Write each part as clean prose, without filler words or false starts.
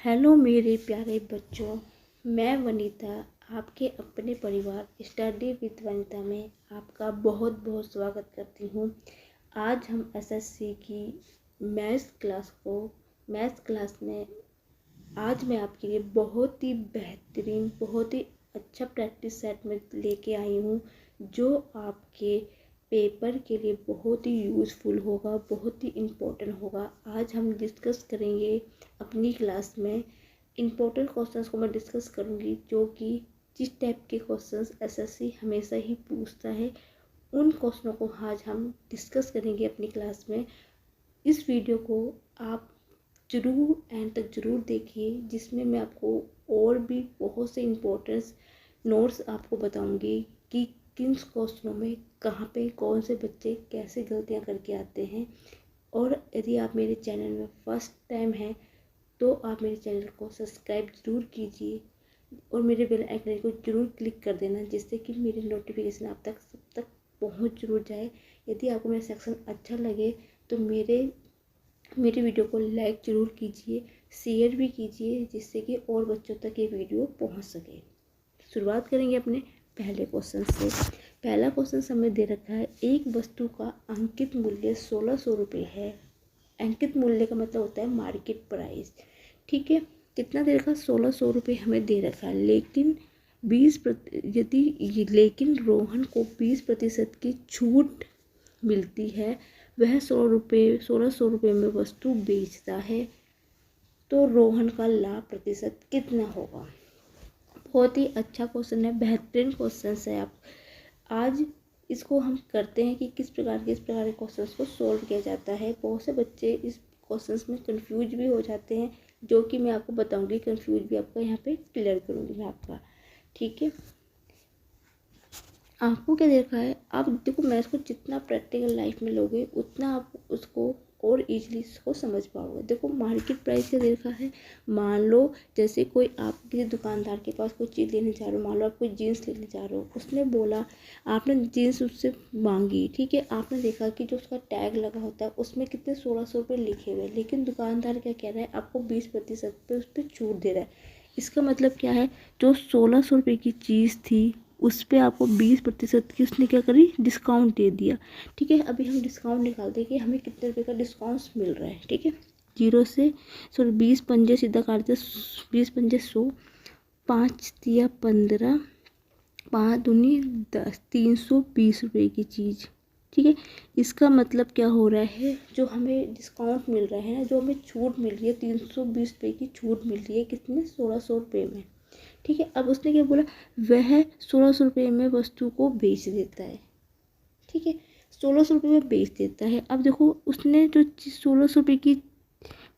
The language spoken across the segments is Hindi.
हेलो मेरे प्यारे बच्चों, मैं वनीता आपके अपने परिवार स्टडी विद वनीता में आपका बहुत बहुत स्वागत करती हूँ। आज हम एसएससी की मैथ्स क्लास में आज मैं आपके लिए बहुत ही बेहतरीन, बहुत ही अच्छा प्रैक्टिस सेट में लेके आई हूँ जो आपके पेपर के लिए बहुत ही यूज़फुल होगा, बहुत ही इम्पोर्टेंट होगा। आज हम डिस्कस करेंगे अपनी क्लास में इम्पोर्टेंट क्वेश्चंस को मैं डिस्कस करूँगी जो कि जिस टाइप के क्वेश्चंस एसएससी हमेशा ही पूछता है उन क्वेश्चनों को आज हम डिस्कस करेंगे अपनी क्लास में। इस वीडियो को आप ज़रूर एंड तक ज़रूर देखिए, जिसमें मैं आपको और भी बहुत से इम्पोर्टेंट नोट्स आपको बताऊंगी कि किन क्वेश्चनों में कहाँ पे कौन से बच्चे कैसे गलतियाँ करके आते हैं। और यदि आप मेरे चैनल में फर्स्ट टाइम हैं तो आप मेरे चैनल को सब्सक्राइब ज़रूर कीजिए और मेरे बेल आइकन को ज़रूर क्लिक कर देना, जिससे कि मेरी नोटिफिकेशन आप तक सब तक पहुंच जरूर जाए। यदि आपको मेरा सेक्शन अच्छा लगे तो मेरे वीडियो को लाइक ज़रूर कीजिए, शेयर भी कीजिए, जिससे कि और बच्चों तक ये वीडियो पहुंच सके। शुरुआत करेंगे अपने पहले क्वेश्चन से। पहला क्वेश्चन हमें दे रखा है, एक वस्तु का अंकित मूल्य 1600 रुपये है। अंकित मूल्य का मतलब होता है मार्केट प्राइस, ठीक है। कितना दे रखा है? 1600 रुपये हमें दे रखा है, लेकिन लेकिन रोहन को 20% की छूट मिलती है। वह 1600 रुपये में वस्तु बेचता है, तो रोहन का लाभ प्रतिशत कितना होगा? बहुत ही अच्छा क्वेश्चन है, बेहतरीन क्वेश्चन है। आप आज इसको हम करते हैं कि किस प्रकार के क्वेश्चंस को सॉल्व किया जाता है। बहुत से बच्चे इस क्वेश्चंस में कंफ्यूज भी हो जाते हैं, जो कि मैं आपको बताऊंगी। कंफ्यूज भी आपका यहाँ पे क्लियर करूंगी मैं आपका, ठीक है। आपको क्या देखा है? आप देखो, मैथ्स को जितना प्रैक्टिकल लाइफ में लोगे उतना आप उसको और इजीली इसको समझ पाओगे। देखो, मार्केट प्राइस क्या देखा है। मान लो जैसे कोई आप किसी दुकानदार के पास कोई चीज़ लेने जा रहे हो, मान लो आप कोई जीन्स लेने जा रहे हो, उसने बोला, आपने जीन्स उससे मांगी, ठीक है। आपने देखा कि जो उसका टैग लगा होता है उसमें कितने 1600 रुपये लिखे हुए, लेकिन दुकानदार क्या कह रहा है, आपको 20% पे उस पर छूट दे रहा है। इसका मतलब क्या है, जो 1600 रुपये की चीज़ थी उस पर आपको 20% की उसने क्या करी, डिस्काउंट दे दिया, ठीक है। अभी हम डिस्काउंट निकालते हैं कि हमें कितने रुपए का डिस्काउंट मिल रहा है, ठीक है। 20 पंजे सीधा काटते, 20 पंजे 100, 5 दिया 15, 5 दूनी 10, 320 रुपये की चीज़, ठीक है। इसका मतलब क्या हो रहा है, जो हमें डिस्काउंट मिल रहा है ना, जो हमें छूट मिल रही है, 320 रुपये की छूट मिल रही है, कितने, 1600 रुपये में, ठीक है। अब उसने क्या बोला, वह 1600 रुपये में वस्तु को बेच देता है, ठीक है। 1600 रुपये में बेच देता है। अब देखो, उसने जो 1600 रुपये की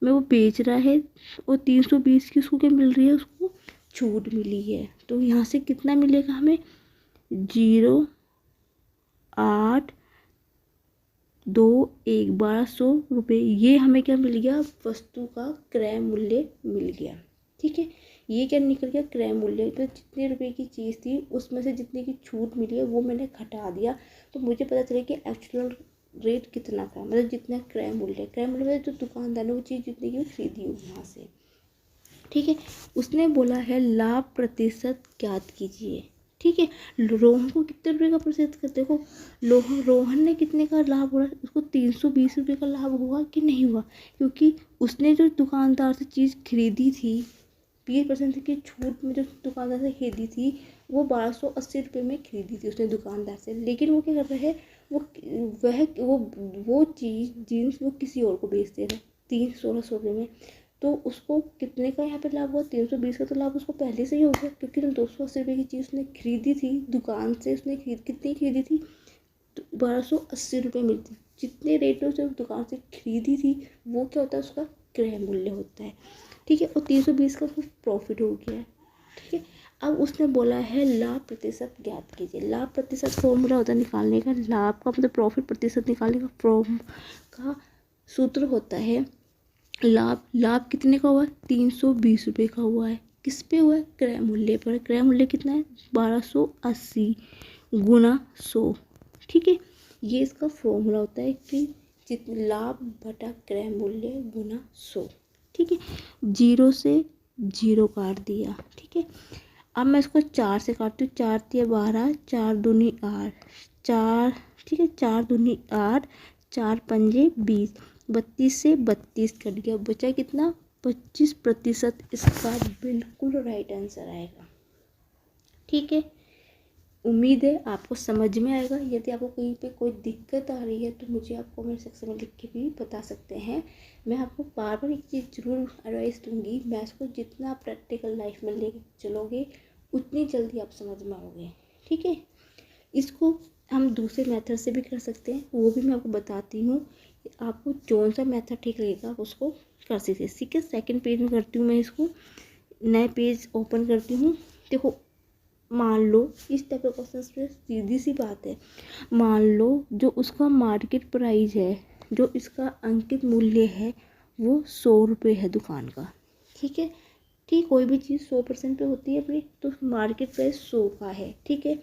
में वो बेच रहा है और 320 की उसको क्या मिल रही है, उसको छूट मिली है। तो यहाँ से कितना मिलेगा हमें, 0, 8, 2, 1, 1200 रुपये। ये हमें क्या मिल गया, वस्तु का क्रय मूल्य मिल गया, ठीक है। ये क्या निकल गया, क्रय मूल्य। तो जितने रुपए की चीज़ थी उसमें से जितने की छूट मिली है वो मैंने घटा दिया, तो मुझे पता चला कि एक्चुअल रेट कितना था, मतलब जितना क्रय मूल्य मतलब जो दुकानदार ने वो चीज़ जितने की खरीदी हो वहाँ से, ठीक है। उसने बोला है लाभ प्रतिशत ज्ञात कीजिए, ठीक है। रोहन को कितने रुपए का प्रतिशत कर, देखो रोहन ने कितने का लाभ हो रहा है, उसको 320 रुपये का लाभ हुआ कि नहीं हुआ, क्योंकि उसने जो दुकानदार से चीज़ खरीदी थी 20% की छूट में, जो दुकानदार से खरीदी थी वो 1280 रुपये में खरीदी थी उसने दुकानदार से, लेकिन वो क्या कर रहे हैं, वो चीज़ जीन्स वो किसी और को बेच दे रहा है 1600 रुपये में। तो उसको कितने का यहाँ पे लाभ हुआ, 320 का तो लाभ उसको पहले से ही हो गया, क्योंकि 280 रुपये की चीज़ उसने खरीदी थी दुकान से, उसने कितनी खरीदी थी, 1280 रुपये मिलती। जितने रेट में उसने दुकान से खरीदी थी वो क्या होता है, उसका क्रय मूल्य होता है, ठीक है। और 320 का उसको प्रॉफिट हो गया है, ठीक है। अब उसने बोला है लाभ प्रतिशत ज्ञात कीजिए। लाभ प्रतिशत फॉर्मूला होता है निकालने का, लाभ का मतलब प्रॉफिट प्रतिशत निकालने का फॉर्म का सूत्र होता है लाभ कितने का हुआ, 320 रुपये का हुआ है। किस पे हुआ है, क्रय मूल्य पर। क्रय मूल्य कितना है, 1280 गुना 100, ठीक है। ये इसका फॉर्मूला होता है कि लाभ बटा क्रय मूल्य गुना 100, ठीक है। 0 से जीरो काट दिया। ठीक है, अब मैं इसको 4 से काटती हूँ। 4 तिया 12, 4 दूनी 8, 4, ठीक है, 4 दूनी 8, 4 पंजे 20, 32 से 32 कट गया, बचा कितना 25%। इसका बिल्कुल राइट आंसर आएगा। ठीक है, उम्मीद है आपको समझ में आएगा। यदि आपको कहीं पे कोई दिक्कत आ रही है तो मुझे आप कमेंट सेक्शन में लिख के भी बता सकते हैं। मैं आपको बार बार एक चीज़ ज़रूर एडवाइस दूंगी, मैथ्स को जितना आप प्रैक्टिकल लाइफ में ले चलोगे उतनी जल्दी आप समझ में आओगे। ठीक है, इसको हम दूसरे मेथड से भी कर सकते हैं, वो भी मैं आपको बताती हूँ। आपको कौन सा मेथड ठीक लगेगा आप उसको कर सकते हैं। ठीक है, सेकेंड पेज में करती हूँ मैं इसको, नए पेज ओपन करती हूँ। देखो, मान लो इस टाइप के क्वेश्चन पे सीधी सी बात है, मान लो जो उसका मार्केट प्राइस है, जो इसका अंकित मूल्य है वो 100 रुपये है दुकान का। ठीक है, ठीक, कोई भी चीज़ 100% पे होती है अपनी, तो मार्केट प्राइस 100 का है। ठीक है,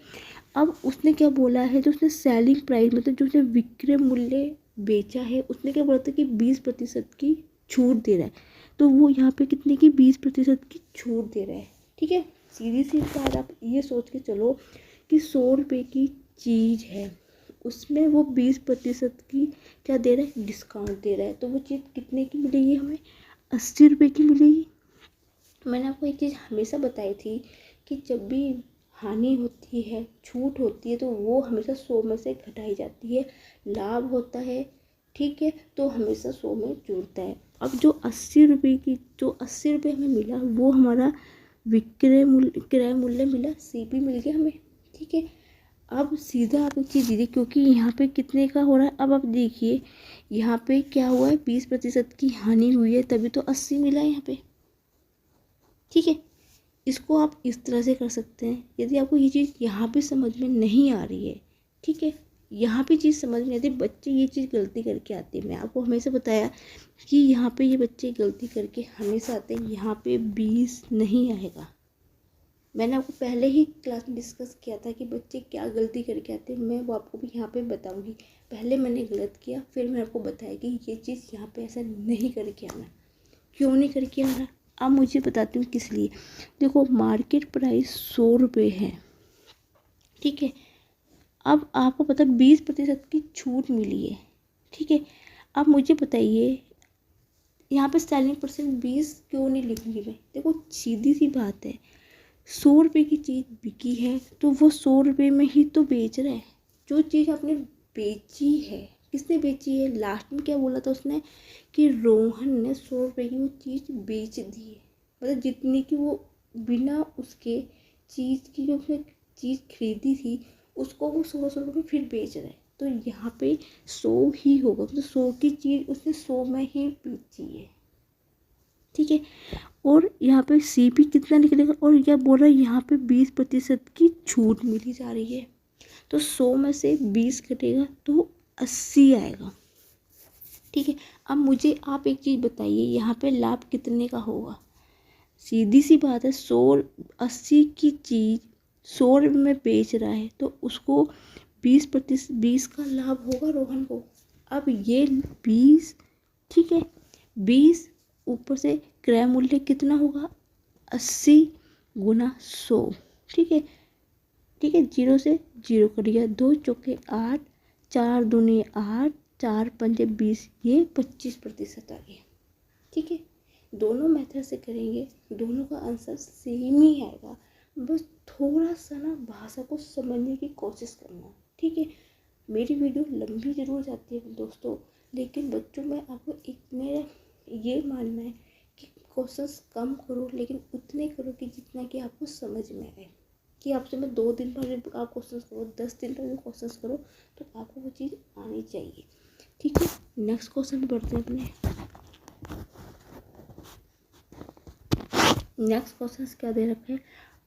अब उसने क्या बोला है, जो उसने सेलिंग प्राइस मतलब जो उसने विक्रय मूल्य बेचा है, उसने क्या बोला था कि 20% की छूट दे रहा है। तो वो यहाँ पे कितने की 20% की छूट दे रहा है। ठीक है, सीधी सी बात, आप ये सोच के चलो कि 100 रुपये की चीज़ है, उसमें वो 20% की क्या दे रहा है, डिस्काउंट दे रहा है। तो वो चीज़ कितने की मिलेगी हमें, 80 रुपये की मिलेगी। मैंने आपको एक चीज़ हमेशा बताई थी कि जब भी हानि होती है, छूट होती है, तो वो हमेशा 100 में से घटाई जाती है। लाभ होता है, ठीक है, तो हमेशा 100 में जुड़ता है। अब जो 80 रुपये की, जो 80 रुपये हमें मिला वो हमारा क्रय मूल्य मिला, सीपी मिल गया हमें। ठीक है, अब सीधा आप एक चीज़ दीजिए, क्योंकि यहाँ पे कितने का हो रहा है, अब आप देखिए यहाँ पे क्या हुआ है, 20% की हानि हुई है, तभी तो 80 मिला है यहाँ पे। ठीक है, इसको आप इस तरह से कर सकते हैं। यदि आपको ये चीज़ यहाँ पे समझ में नहीं आ रही है, ठीक है, यहाँ पे चीज़ समझ में आती है, बच्चे ये चीज़ गलती करके आते हैं। मैं आपको हमेशा बताया कि यहाँ पे ये बच्चे गलती करके हमेशा आते हैं, यहाँ पे 20 नहीं आएगा। मैंने आपको पहले ही क्लास में डिस्कस किया था कि बच्चे क्या गलती करके आते हैं, मैं वो आपको भी यहाँ पे बताऊँगी। पहले मैंने गलत किया, फिर मैं आपको बताया कि ये चीज़ यहाँ पे ऐसा नहीं करके आना। क्यों नहीं करके आ रहा, अब मुझे बताती हूँ किस लिए। देखो, मार्केट प्राइस 100 रुपये है। ठीक है, अब आपको पता 20% की छूट मिली है। ठीक है, अब मुझे बताइए यहाँ पे सेलिंग परसेंट 20 क्यों नहीं लिखूंगी मैं। देखो, सीधी सी बात है, 100 रुपये की चीज़ बिकी है तो वो 100 रुपये में ही तो बेच रहा है। जो चीज़ आपने बेची है, किसने बेची है, लास्ट में क्या बोला था उसने कि रोहन ने 100 रुपये की वो चीज़ बेच दी है। मतलब जितनी की वो बिना उसके चीज़ की, जो उसने चीज़ खरीदी थी, उसको वो 100 रुपये में फिर बेच रहा है। तो यहाँ पे 100 ही होगा, मतलब 100 की चीज़ उसने 100 में ही बेची है। ठीक है, और यहाँ पे सीपी कितना निकलेगा, और क्या बोल रहा है यहाँ पे 20% की छूट मिली जा रही है। तो 100 में से 20 कटेगा तो 80 आएगा। ठीक है, अब मुझे आप एक चीज़ बताइए, यहाँ पे लाभ कितने का होगा। सीधी सी बात है, 80 की चीज़ 100 रुपये में बेच रहा है तो उसको 20% का लाभ होगा रोहन को। अब ये 20, ठीक है, 20 ऊपर से क्रय मूल्य कितना होगा, 80 गुना 100। ठीक है, ठीक है, 0 से 0 कट गया, 2 चौके 8, 4 दूनी 8, 4 पंजे 20, ये 25% आ गया। ठीक है, दोनों मेथड से करेंगे, दोनों का आंसर सेम ही आएगा। बस थोड़ा सा ना भाषा को समझने की कोशिश करना। ठीक है, मेरी वीडियो लंबी ज़रूर जाती है दोस्तों, लेकिन बच्चों में आपको एक मेरा ये मानना है कि क्वेश्चंस कम करो, लेकिन उतने करो कि जितना कि आपको समझ में आए। कि आपसे मैं 2 दिन पर भी आप क्वेश्चंस करो, 10 दिन पर भी क्वेश्चंस करो, तो आपको वो चीज़ आनी चाहिए। ठीक है, नेक्स्ट क्वेश्चन बढ़ते हैं अपने। नेक्स्ट क्वेश्चन क्या दे रखे हैं,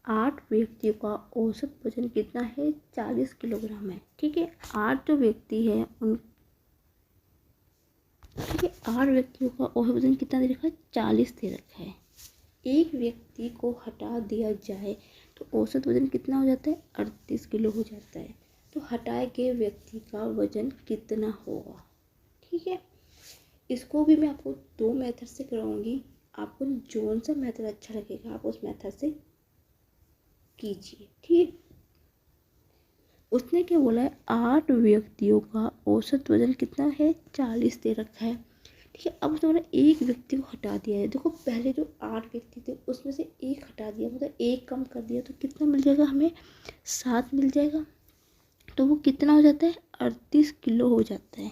8 व्यक्तियों का औसत वजन कितना है, 40 किलोग्राम है। ठीक है, 8 जो व्यक्ति है उन, ठीक है, 8 व्यक्तियों का औसत वजन कितना दे रखा है, 40 दे रखा है। एक व्यक्ति को हटा दिया जाए तो औसत वजन कितना हो जाता है, 38 किलो हो जाता है। तो हटाए गए व्यक्ति का वजन कितना होगा। ठीक है, इसको भी मैं आपको 2 मेथड से कराऊंगी। आपको जोन सा मेथड अच्छा लगेगा आप उस मेथड से कीजिए। ठीक, उसने क्या बोला है, 8 व्यक्तियों का औसत वजन कितना है, 40 दे रखा है। ठीक है, अब उसने बोला एक व्यक्ति को हटा दिया है। देखो पहले जो 8 व्यक्ति थे उसमें से एक हटा दिया, मतलब एक कम कर दिया, तो कितना मिल जाएगा हमें, 7 मिल जाएगा। तो वो कितना हो जाता है, 38 किलो हो जाता है।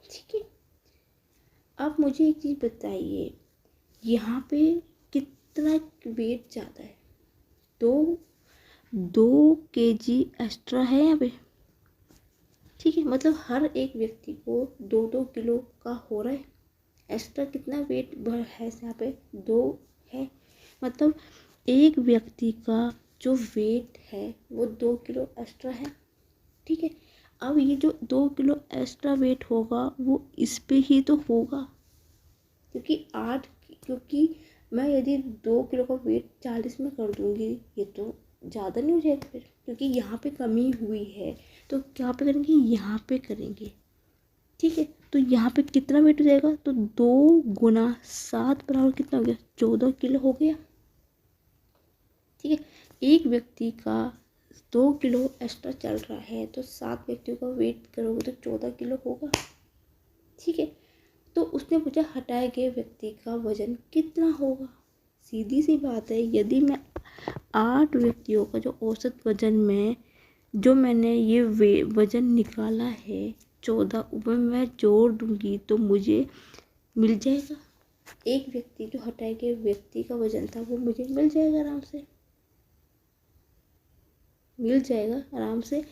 ठीक है, अब मुझे एक चीज़ बताइए, यहाँ पे कितना वेट ज़्यादा है, 2 kg एक्स्ट्रा है यहाँ पे। ठीक है, मतलब हर एक व्यक्ति को 2-2 किलो का हो रहा है एक्स्ट्रा। कितना वेट बढ़ है यहाँ पे, 2 है, मतलब एक व्यक्ति का जो वेट है वो 2 किलो एक्स्ट्रा है। ठीक है, अब ये जो 2 किलो एक्स्ट्रा वेट होगा वो इस पे ही तो होगा, क्योंकि मैं यदि 2 किलो का वेट 40 में कर दूंगी ये तो ज़्यादा नहीं हो जाएगा फिर, क्योंकि यहाँ पे कमी हुई है तो क्या पे करेंगे, यहाँ पे करेंगे। ठीक है, तो यहाँ पे कितना वेट हो जाएगा, तो 2 गुना 7 बराबर कितना हो गया, 14 किलो हो गया। ठीक है, एक व्यक्ति का 2 किलो एक्स्ट्रा चल रहा है तो 7 व्यक्तियों का वेट करोगे तो 14 किलो होगा। ठीक है, तो उसने पूछा हटाए गए व्यक्ति का वजन कितना होगा। सीधी सी बात है, यदि मैं 8 व्यक्तियों का जो औसत वजन में जो मैंने ये वजन निकाला है 14 ऊपर मैं जोड़ दूंगी तो मुझे मिल जाएगा। एक व्यक्ति जो हटाए गए व्यक्ति का वजन था वो मुझे मिल जाएगा, आराम से मिल जाएगा आराम से।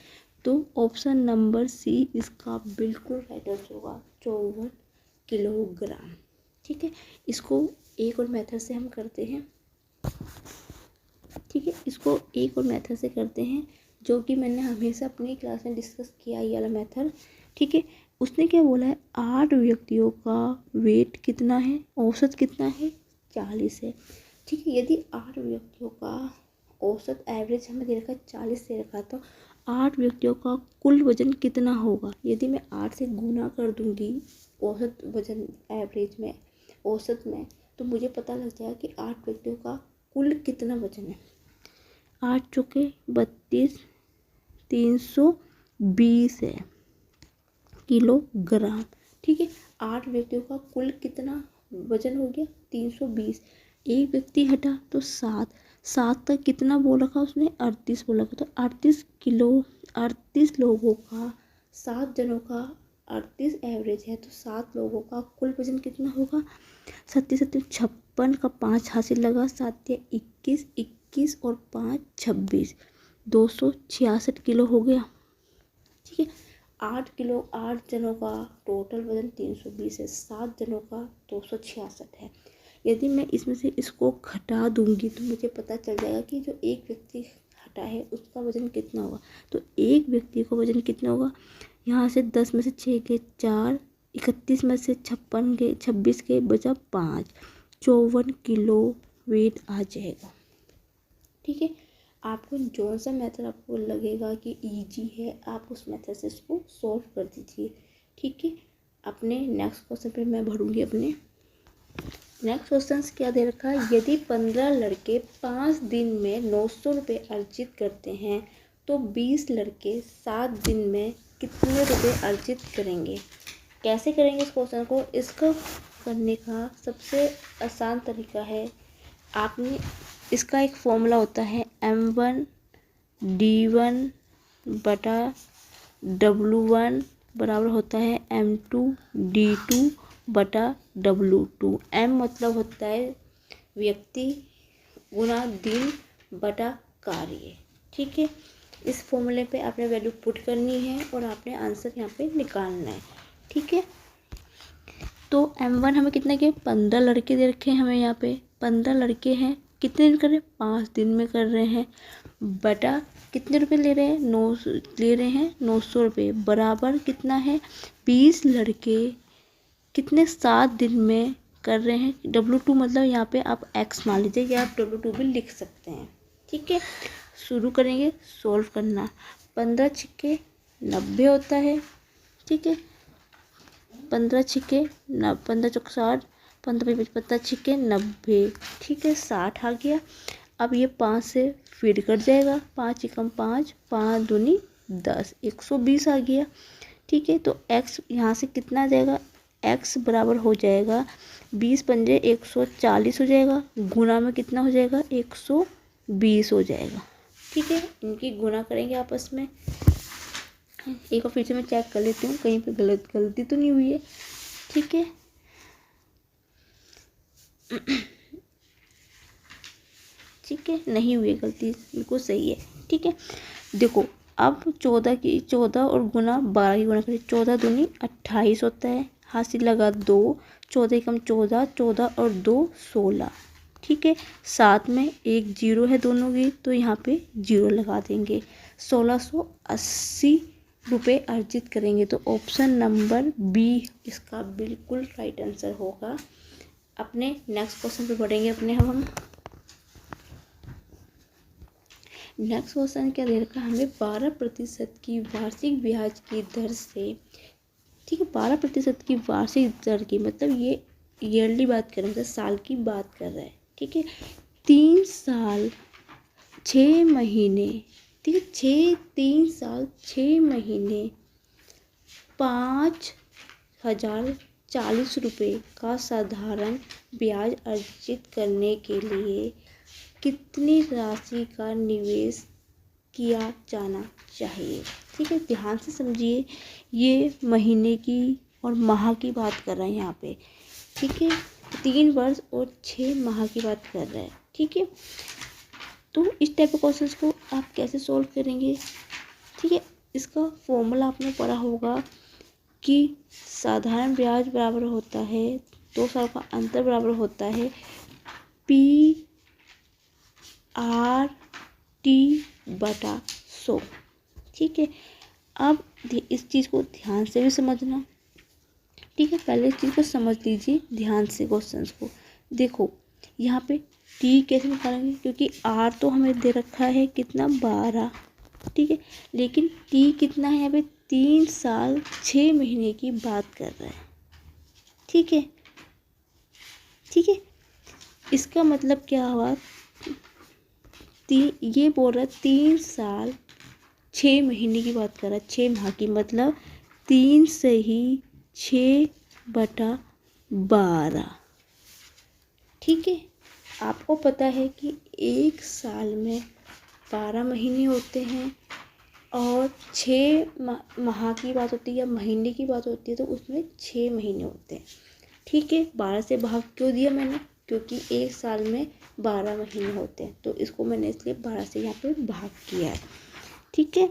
तो ऑप्शन नंबर सी इसका बिल्कुल राइट आंसर होगा, 54 किलोग्राम। ठीक है, इसको एक और मेथड से हम करते हैं। ठीक है, इसको एक और मेथड से करते हैं जो कि मैंने हमेशा अपनी क्लास में डिस्कस किया ये वाला मेथड। ठीक है, उसने क्या बोला है, 8 व्यक्तियों का वेट कितना है, औसत कितना है, 40 है। ठीक है, यदि 8 व्यक्तियों का औसत एवरेज हमें दे रखा है 40 दे रखा, तो 8 व्यक्तियों का कुल वजन कितना होगा। यदि मैं 8 से गुना कर दूंगी औसत वजन एवरेज में, औसत में, तो मुझे पता लग जाएगा कि 8 व्यक्तियों का कुल कितना वजन है। 8 चौके 32, 320 है किलोग्राम। ठीक है, 8 व्यक्तियों का कुल कितना वजन हो गया, 320। एक व्यक्ति हटा तो 7 तक कितना बोल रखा उसने, 38 बोल रखा, तो 38 किलो, 38 लोगों का, 7 जनों का 38 एवरेज है, तो 7 लोगों का कुल वजन कितना होगा, 56 का 5 हासिल लगा, 7 या 21, 21 और 5 26, 266 किलो हो गया। ठीक है, 8 जनों का टोटल वजन 320 है, 7 जनों का 266 है। यदि मैं इसमें से इसको घटा दूंगी तो मुझे पता चल जाएगा कि जो एक व्यक्ति हटा है उसका वजन कितना होगा। तो एक व्यक्ति का वजन कितना होगा, यहाँ से 10 में से 6 के 4, 31 में से 56 के 26 के बचा 5, 54 किलो वेट आ जाएगा। ठीक है, आपको जो सा मेथड आपको लगेगा कि इजी है आप उस मेथड से इसको सॉल्व कर दीजिए। ठीक है, अपने नेक्स्ट क्वेश्चन पे मैं बढ़ूँगी। अपने नेक्स्ट क्वेश्चन क्या दे रखा है, यदि 15 लड़के 5 दिन में 900 रुपये अर्जित करते हैं तो 20 लड़के 7 दिन में कितने रुपए अर्जित करेंगे। कैसे करेंगे इस क्वेश्चन को, इसको करने का सबसे आसान तरीका है, आपने इसका एक फॉर्मूला होता है M1 D1 बटा W1 बराबर होता है M2 D2 बटा W2। M मतलब होता है व्यक्ति गुना दिन बटा कार्य। ठीक है, इस फॉर्मूले पे आपने वैल्यू पुट करनी है और आपने आंसर यहाँ पे निकालना है। ठीक है, तो M1 हमें कितना के 15 लड़के दे रखे हैं, हमें यहाँ पे 15 लड़के हैं, कितने दिन कर रहे हैं, 5 दिन में कर रहे हैं, बटा कितने रुपए ले रहे हैं, 900 रुपये, बराबर कितना है 20 लड़के कितने 7 दिन में कर रहे हैं। W2 मतलब यहाँ पे आप x मान लीजिए या आप W2 भी लिख सकते हैं। ठीक है, शुरू करेंगे सॉल्व करना। 15 छिक्के 90 होता है। ठीक है, 15 छिक्के 15 चौक 60, 15 25 पत्ता छिके 90, ठीक है 60 आ गया। अब ये 5 से फिर कट जाएगा, 5 एकम 5, 5 दूनी 10, 120 आ गया, ठीक है। तो x यहाँ से कितना आ जाएगा, x बराबर हो जाएगा 20 पंजे 140 हो जाएगा, गुना में कितना हो जाएगा 120 हो जाएगा, ठीक है। इनकी गुना करेंगे आपस में। एक बार फिर से मैं चेक कर लेती हूँ कहीं पे गलती तो नहीं हुई है, ठीक है। ठीक है, नहीं हुई है गलती, बिल्कुल सही है, ठीक है। देखो अब 14 और गुना 12 की गुना करें, 14 दूनी 28 होता है, हाथ से लगा 2, 14 कम 14, 14 और 2 16, ठीक है। साथ में एक जीरो है दोनों की, तो यहाँ पे जीरो लगा देंगे। 1680 रुपये अर्जित करेंगे, तो ऑप्शन नंबर बी इसका बिल्कुल राइट आंसर होगा। अपने नेक्स्ट क्वेश्चन पे बढ़ेंगे अपने हम नेक्स्ट क्वेश्चन क्या दे रखा है हमें, 12% की वार्षिक ब्याज की दर से, ठीक है 12% की वार्षिक दर की, मतलब ये ईयरली बात कर रहे हैं, मतलब साल की बात कर रहा है, ठीक है। 3 साल 6 महीने, ठीक है 3 साल 6 महीने 5,040 रुपये का साधारण ब्याज अर्जित करने के लिए कितनी राशि का निवेश किया जाना चाहिए, ठीक है। ध्यान से समझिए, ये महीने की और माह की बात कर रहे हैं यहाँ पे, ठीक है। 3 वर्ष और 6 माह की बात कर रहे हैं, ठीक है। तो इस टाइप के क्वेश्चंस को आप कैसे सॉल्व करेंगे, ठीक है। इसका फॉर्मूला आपने पढ़ा होगा कि साधारण ब्याज बराबर होता है 2 साल का अंतर बराबर होता है PRT/100, ठीक है। अब इस चीज़ को ध्यान से भी समझना, ठीक है। पहले इस चीज़ को समझ लीजिए ध्यान से क्वेश्चंस को। देखो यहाँ पे टी कैसे निकालेंगे, क्योंकि आर तो हमें दे रखा है कितना 12, ठीक है। लेकिन टी कितना है यहाँ पे 3 साल 6 महीने की बात कर रहा है, ठीक है, ठीक है। इसका मतलब क्या हुआ, ये बोल रहा है 3 साल 6 महीने की बात कर रहा है, 6 माह की, मतलब 3 से ही 6/12, ठीक है। आपको पता है कि एक साल में 12 महीने होते हैं और 6 माह की बात होती है या महीने की बात होती है, तो उसमें 6 महीने होते हैं, ठीक है। 12 से भाग क्यों दिया मैंने, क्योंकि एक साल में 12 महीने होते हैं, तो इसको मैंने इसलिए 12 से यहाँ पे भाग किया है, ठीक है,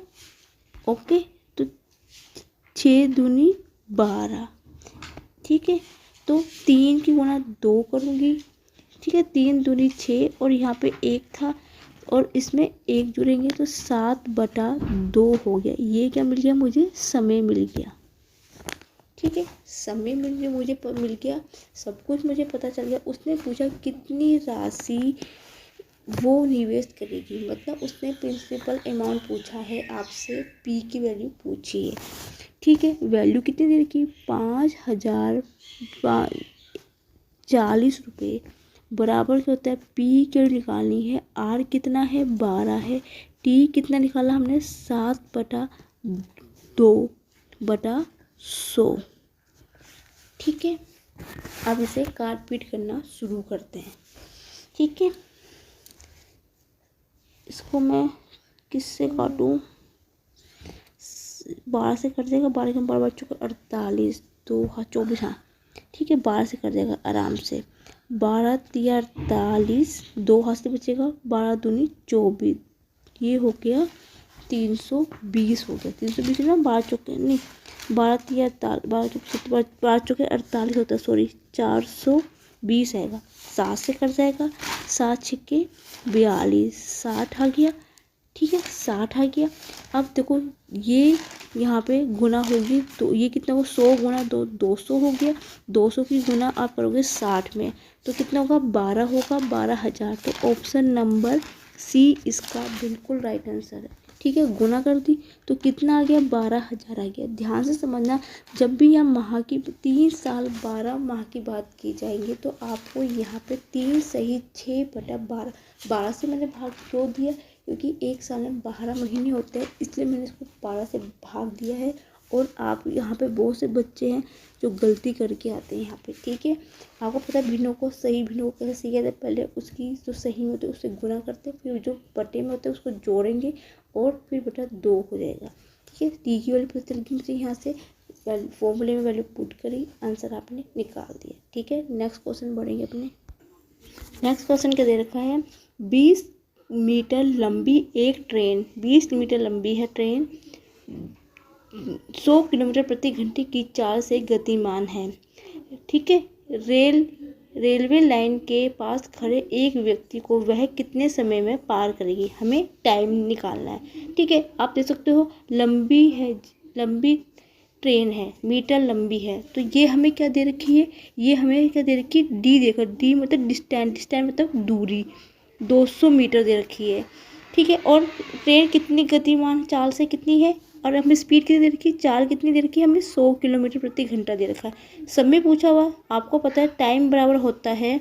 ओके। तो 6 दूनी 12, ठीक है। तो 3 की गुणा 2 करूँगी, ठीक है, 3 दूनी 6 और यहाँ पे 1 था और इसमें 1 जुड़ेंगे तो 7/2 हो गया। ये क्या मिल गया, मुझे समय मिल गया, ठीक है। समय मुझे मिल गया, सब कुछ मुझे पता चल गया। उसने पूछा कितनी राशि वो निवेश करेगी, मतलब उसने प्रिंसिपल अमाउंट पूछा है आपसे, पी की वैल्यू पूछी है, ठीक है। वैल्यू कितनी देर की 5,040 रुपये बराबर क्या होता है, पी की निकालनी है, आर कितना है 12 है, टी कितना निकाला हमने 7/2/100, ठीक है। अब इसे काट पीट करना शुरू करते हैं, ठीक है। इसको मैं किससे काटूं, 12 से कट जाएगा, 12 का 12 बच चुका 48, 2 हाँ 24, हाँ ठीक है 12 से कट जाएगा आराम से, 12 तिया 48, 2 हाथ से बचेगा, 12 दूनी 24, ये हो गया 320 हो गया, 320 ना 12 चौके नहीं 12 तिया 12 चौके 48 होता है, सॉरी 420 आएगा, 7 से कट जाएगा, 7 छिक्के 42, 60 आ गया, ठीक है 60 आ गया। अब देखो ये यहाँ पे गुना होगी तो ये कितना हो 100 गुना 2 200 हो गया, 200 की गुना आप करोगे 60 में तो कितना होगा 12 होगा, 12,000। तो ऑप्शन नंबर सी इसका बिल्कुल राइट आंसर है। ठीक है, गुना कर दी तो कितना आ गया, 12,000 आ गया। ध्यान से समझना, जब भी हम माह की 3 साल 12 माह की बात की जाएंगे तो आपको यहाँ पे 3 सही 6/12, 12 से मैंने भाग क्यों दिया, क्योंकि एक साल में 12 महीने होते हैं, इसलिए मैंने इसको 12 से भाग दिया है। और आप यहाँ पे बहुत से बच्चे हैं जो गलती करके आते हैं यहाँ पे, ठीक है। आपको पता है भिन्नों को सही भिन्नों को कैसे सीखा जाए, पहले उसकी जो सही में होते हैं उससे गुना करते हैं, फिर जो बटे में होते हैं उसको जोड़ेंगे और फिर बटा 2 हो जाएगा, ठीक है। डी की वैल्यू पता चल गई मुझे, यहाँ से फॉर्मूले में वैल्यू पुट करी, आंसर आपने निकाल दिया, ठीक है। नेक्स्ट क्वेश्चन बढ़ेंगे अपने। नेक्स्ट क्वेश्चन क्या दे रखा है, 20 मीटर लंबी एक ट्रेन, 20 मीटर लंबी है ट्रेन, 100 किलोमीटर प्रति घंटे की चाल से गतिमान है, ठीक है। रेलवे लाइन के पास खड़े एक व्यक्ति को वह कितने समय में पार करेगी, हमें टाइम निकालना है, ठीक है। आप देख सकते हो लंबी है, लंबी ट्रेन है, मीटर लंबी है, तो ये हमें क्या दे रखी है, ये हमें क्या दे रखी है, डी देखो, डी मतलब डिस्टेंस, डिस्टेंस मतलब दूरी, 200 मीटर दे रखी है, ठीक है। और ट्रेन कितनी गतिमान चाल से कितनी है, और हमें स्पीड कितनी दे रखी है, चाल कितनी दे रखी है, हमें 100 किलोमीटर प्रति घंटा दे रखा है। समय पूछा हुआ, आपको पता है टाइम बराबर होता है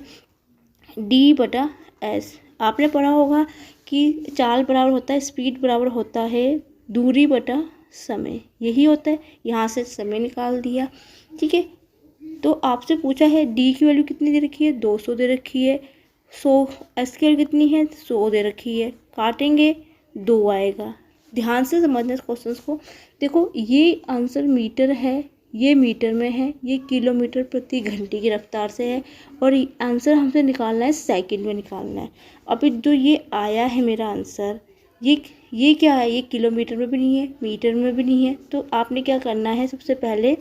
D/S। आपने पढ़ा होगा कि चाल बराबर होता है, स्पीड बराबर होता है दूरी बटा समय, यही होता है। यहाँ से समय निकाल दिया, ठीक है। तो आपसे पूछा है डी की वैल्यू कितनी दे रखी है, 200 दे रखी है, 100, एस की वैल्यू कितनी है, 100 दे रखी है, काटेंगे 2 आएगा। ध्यान से समझना इस क्वेश्चन को, देखो ये आंसर मीटर है, ये मीटर में है, ये किलोमीटर प्रति घंटे की रफ्तार से है, और आंसर हमसे निकालना है सेकंड में निकालना है। अभी जो ये आया है मेरा आंसर, ये क्या है, ये किलोमीटर में भी नहीं है, मीटर में भी नहीं है, तो आपने क्या करना है, सबसे पहले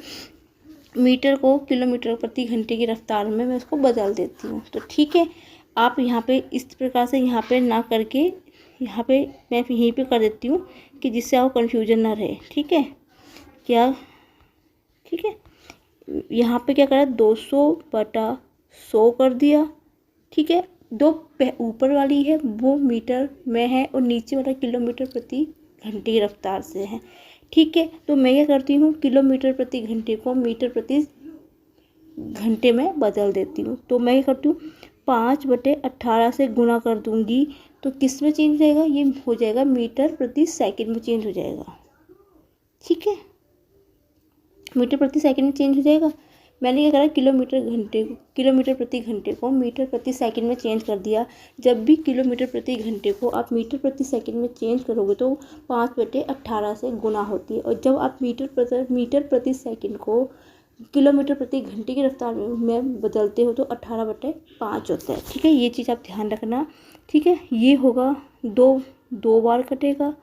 मीटर को किलोमीटर प्रति घंटे की रफ्तार में मैं उसको बदल देती हूँ, तो ठीक है। आप यहाँ पे इस प्रकार से यहाँ पे ना करके, यहाँ पे मैं यहीं पे कर देती हूँ कि जिससे आपको कन्फ्यूजन ना रहे, ठीक है क्या, ठीक है। यहाँ पे क्या करा, 200/100 कर दिया, ठीक है। दो ऊपर वाली है वो मीटर में है और नीचे वाला किलोमीटर प्रति घंटे की रफ्तार से है, ठीक है। तो मैं क्या करती हूँ, किलोमीटर प्रति घंटे को मीटर प्रति घंटे में बदल देती हूँ। तो मैं क्या करती हूँ, 5/18 से गुना कर दूंगी, तो किस में चेंज हो जाएगा, ये हो जाएगा मीटर प्रति सेकंड में चेंज हो जाएगा, ठीक है। मीटर प्रति सेकंड में चेंज हो जाएगा। मैंने क्या करा, किलोमीटर प्रति घंटे को मीटर प्रति सेकंड में चेंज कर दिया। जब भी किलोमीटर प्रति घंटे को आप मीटर प्रति सेकंड में चेंज करोगे तो 5/18 से गुना होती है, और जब आप मीटर प्रति सेकंड को किलोमीटर प्रति घंटे की रफ्तार में बदलते हो तो 18/5 होता है, ठीक है। ये चीज़ आप ध्यान रखना, ठीक है। ये होगा दो बार कटेगा,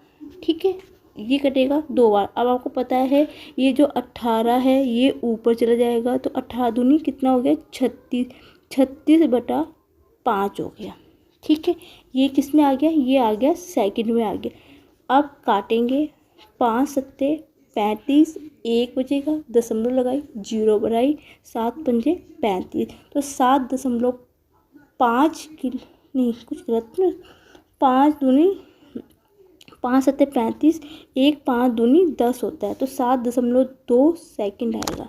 ठीक है, ये कटेगा 2 बार। अब आपको पता है ये जो 18 है ये ऊपर चला जाएगा, तो 18 दूनी कितना हो गया, 36/5 हो गया, ठीक है। ये किस में आ गया, ये आ गया सेकंड में आ गया। अब काटेंगे, 5×7 35, 1 बचेगा, दशमलव लगाई, 0 बढ़ाई, 7×5 35, तो 7.5 किलो, नहीं कुछ गलत ना, 5×7 35, 1 5×2 10 होता है, तो 7.2 सेकंड आएगा,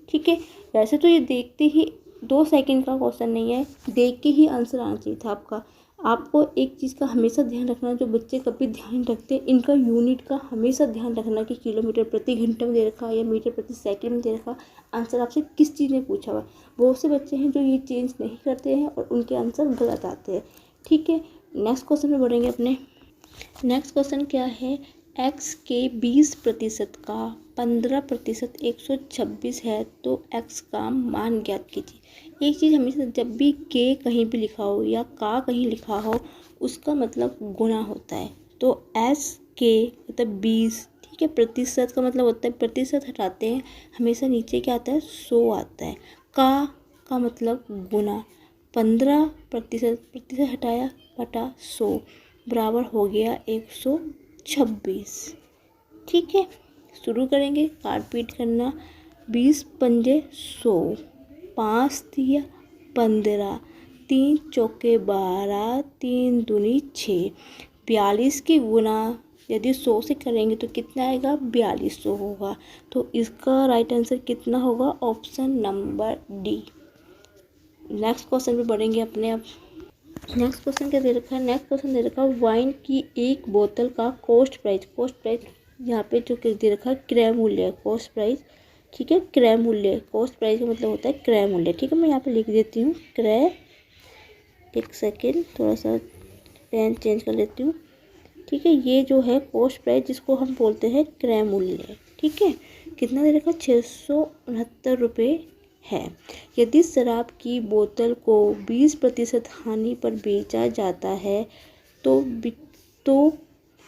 ठीक है। वैसे तो ये देखते ही 2 सेकंड का क्वेश्चन नहीं है, देख के ही आंसर आना चाहिए था आपका। आपको एक चीज़ का हमेशा ध्यान रखना, जो बच्चे कभी ध्यान रखते हैं, इनका यूनिट का हमेशा ध्यान रखना कि किलोमीटर प्रति घंटे में दे रखा या मीटर प्रति सेकंड में दे रखा, आंसर आपसे किस चीज़ ने पूछा हुआ। बहुत से बच्चे हैं जो ये चेंज नहीं करते हैं और उनके आंसर गलत आते हैं, ठीक है। नेक्स्ट क्वेश्चन में बढ़ेंगे अपने। नेक्स्ट क्वेश्चन क्या है, x के 20% का 15% 126 है, तो x का मान ज्ञात कीजिए। एक चीज़ हमेशा, जब भी k कहीं भी लिखा हो या का कहीं लिखा हो, उसका मतलब गुणा होता है। तो s के मतलब 20, ठीक है, प्रतिशत का मतलब होता है, प्रतिशत हटाते हैं हमेशा नीचे क्या आता है, 100 आता है। का मतलब गुना, 15% हटाया बटा 100 बराबर हो गया 126, ठीक है। शुरू करेंगे, काट पीट करना, 20×5 100, 5 दिया 15, 3 चौके 12, 3 दूनी 6, 42 की गुना यदि 100 से करेंगे तो कितना आएगा, 4200 होगा। तो इसका राइट आंसर कितना होगा, option number D. Next question पे बढ़ेंगे अपने आप। नेक्स्ट क्वेश्चन क्या दे रखा है, नेक्स्ट क्वेश्चन दे रखा है वाइन की एक बोतल का कॉस्ट प्राइस यहाँ पे जो दे रखा है क्रय मूल्य, कॉस्ट प्राइस, ठीक है, क्रय मूल्य, कॉस्ट प्राइस का मतलब होता है क्रय मूल्य, ठीक है। मैं यहाँ पे लिख देती हूँ क्रय, एक सेकेंड थोड़ा सा पेन चेंज कर लेती हूँ, ठीक है। ये जो है कॉस्ट प्राइस जिसको हम बोलते हैं क्रय मूल्य, ठीक है। कितना दे रखा है, 669 रुपये है। यदि शराब की बोतल को 20% हानि पर बेचा जाता है तो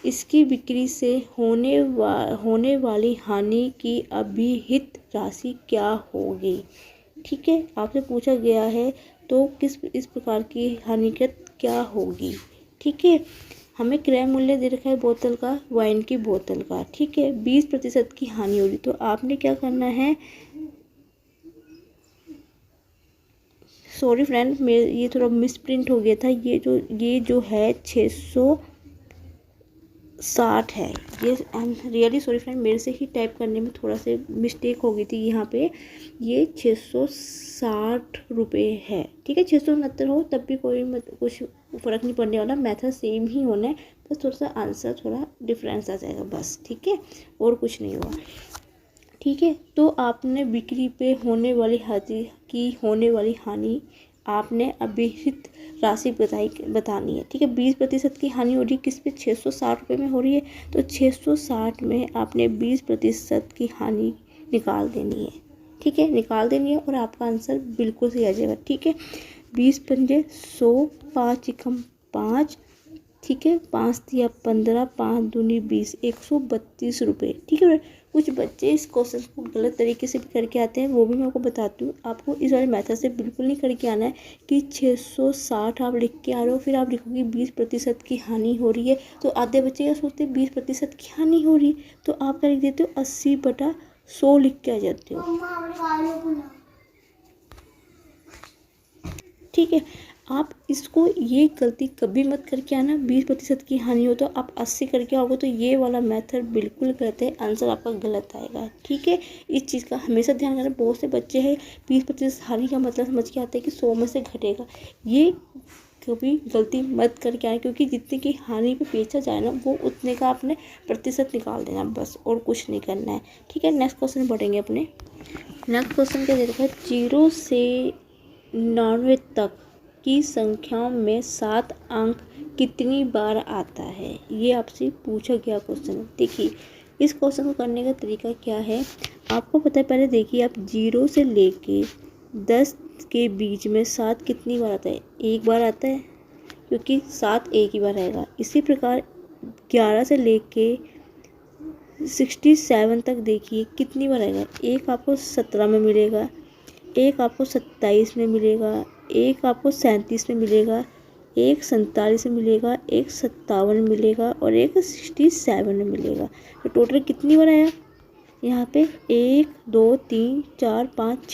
इसकी बिक्री से होने वाली हानि की अभिहित राशि क्या होगी, ठीक है। आपसे पूछा गया है तो इस प्रकार की हानिकृत क्या होगी, ठीक है। हमें क्रय मूल्य दे रखा है बोतल का, वाइन की बोतल का, ठीक है। 20% की हानि होगी तो आपने क्या करना है, सॉरी फ्रेंड मेरे ये थोड़ा मिस प्रिंट हो गया था, ये जो है 660 है। ये I am really sorry friend, मेरे से ही टाइप करने में थोड़ा से मिस्टेक हो गई थी यहाँ पे। ये 660 रुपये है, ठीक है। 669 हो तब भी कुछ फ़र्क नहीं पड़ने वाला, मेथड सेम ही होना है, बस थोड़ा सा आंसर थोड़ा डिफरेंस आ जाएगा बस, ठीक है, और कुछ नहीं होगा, ठीक है। तो आपने बिक्री पे होने वाली हानि आपने अभिहित राशि बतानी है, ठीक है। 20% की हानि हो रही है किस पे, 660 रुपये में हो रही है, तो 660 में आपने 20% की हानि निकाल देनी है, ठीक है, निकाल देनी है और आपका आंसर बिल्कुल सही आ जाएगा, ठीक है। 20 पंजे 100, 5 एकम 5, ठीक है, 5 तिया 15, 5 दूनी 20, 132 रुपये, ठीक है। कुछ बच्चे इस क्वेश्चन को गलत तरीके से भी करके आते हैं, वो भी मैं आपको बताती हूँ। आपको इस वाले मेथड से बिल्कुल नहीं करके आना है कि 660 आप लिख के आ रहे हो, फिर आप लिखोगे 20% की हानि हो रही है, तो आधे बच्चे क्या सोचते हैं 20% की हानि हो रही है, तो आप क्या लिख देते हो 80/100 लिख के आ जाते हो, ठीक है। आप इसको ये गलती कभी मत करके आना, 20% की हानि हो तो आप 80 करके आओगे, तो ये वाला मेथड बिल्कुल गलत है, आंसर आपका गलत आएगा, ठीक है। इस चीज़ का हमेशा ध्यान रखना। बहुत से बच्चे हैं 20% हानि का मतलब समझ के आते हैं कि 100 में से घटेगा, ये कभी गलती मत करके आए, क्योंकि जितने की हानि पे बेचा जाए ना वो उतने का आपने प्रतिशत निकाल देना बस, और कुछ नहीं करना है, ठीक है। नेक्स्ट क्वेश्चन बढ़ेंगे अपने। नेक्स्ट क्वेश्चन क्या दे रखा है, 0 से 99 तक की संख्याओं में 7 अंक कितनी बार आता है, ये आपसे पूछा गया क्वेश्चन। देखिए इस क्वेश्चन को करने का तरीका क्या है, आपको पता है, पहले देखिए आप 0 से लेके 10 के बीच में 7 कितनी बार आता है, एक बार आता है, क्योंकि 7 एक ही बार आएगा। इसी प्रकार 11 से लेके 67 तक देखिए कितनी बार आएगा, एक आपको 17 में मिलेगा, एक आपको 27 में मिलेगा, एक आपको 37 में मिलेगा, एक 47 में मिलेगा, एक 57 में मिलेगा और एक 67 में मिलेगा। तो टोटल कितनी बार आया यहाँ पे, 1 2 3 4 5